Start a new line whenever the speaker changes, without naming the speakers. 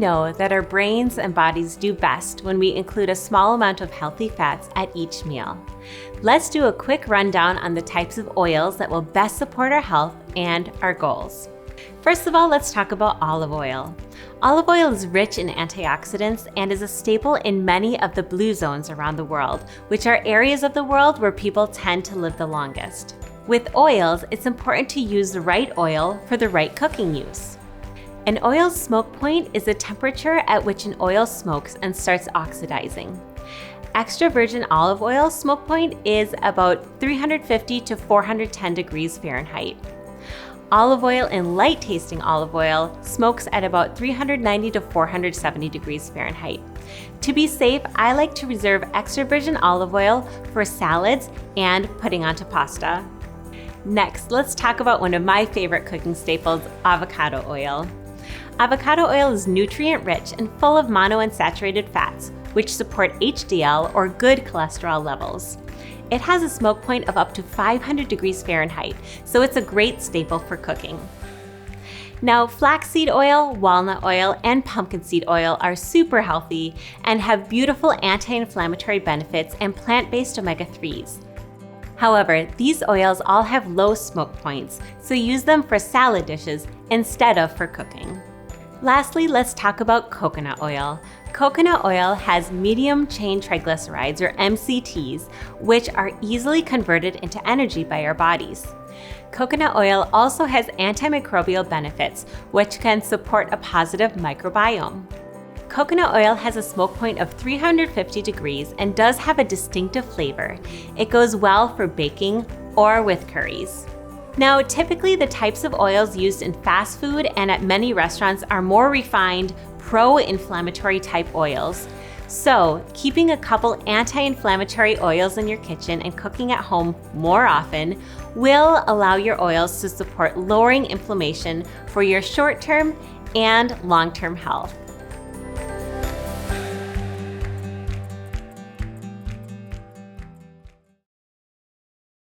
know that our brains and bodies do best when we include a small amount of healthy fats at each meal. Let's do a quick rundown on the types of oils that will best support our health and our goals. First of all, let's talk about olive oil. Olive oil is rich in antioxidants and is a staple in many of the blue zones around the world, which are areas of the world where people tend to live the longest. With oils, it's important to use the right oil for the right cooking use. An oil's smoke point is the temperature at which an oil smokes and starts oxidizing. Extra virgin olive oil smoke point is about 350 to 410 degrees Fahrenheit. Olive oil and light-tasting olive oil smokes at about 390 to 470 degrees Fahrenheit. To be safe, I like to reserve extra virgin olive oil for salads and putting onto pasta. Next, let's talk about one of my favorite cooking staples, avocado oil. Avocado oil is nutrient-rich and full of monounsaturated fats, which support HDL or good cholesterol levels. It has a smoke point of up to 500 degrees Fahrenheit, so it's a great staple for cooking. Now, flaxseed oil, walnut oil, and pumpkin seed oil are super healthy and have beautiful anti-inflammatory benefits and plant-based omega-3s. However, these oils all have low smoke points, so use them for salad dishes instead of for cooking. Lastly, let's talk about coconut oil. Coconut oil has medium-chain triglycerides, or MCTs, which are easily converted into energy by our bodies. Coconut oil also has antimicrobial benefits, which can support a positive microbiome. Coconut oil has a smoke point of 350 degrees and does have a distinctive flavor. It goes well for baking or with curries. Now, typically the types of oils used in fast food and at many restaurants are more refined, pro-inflammatory type oils. So, keeping a couple anti-inflammatory oils in your kitchen and cooking at home more often will allow your oils to support lowering inflammation for your short-term and long-term health.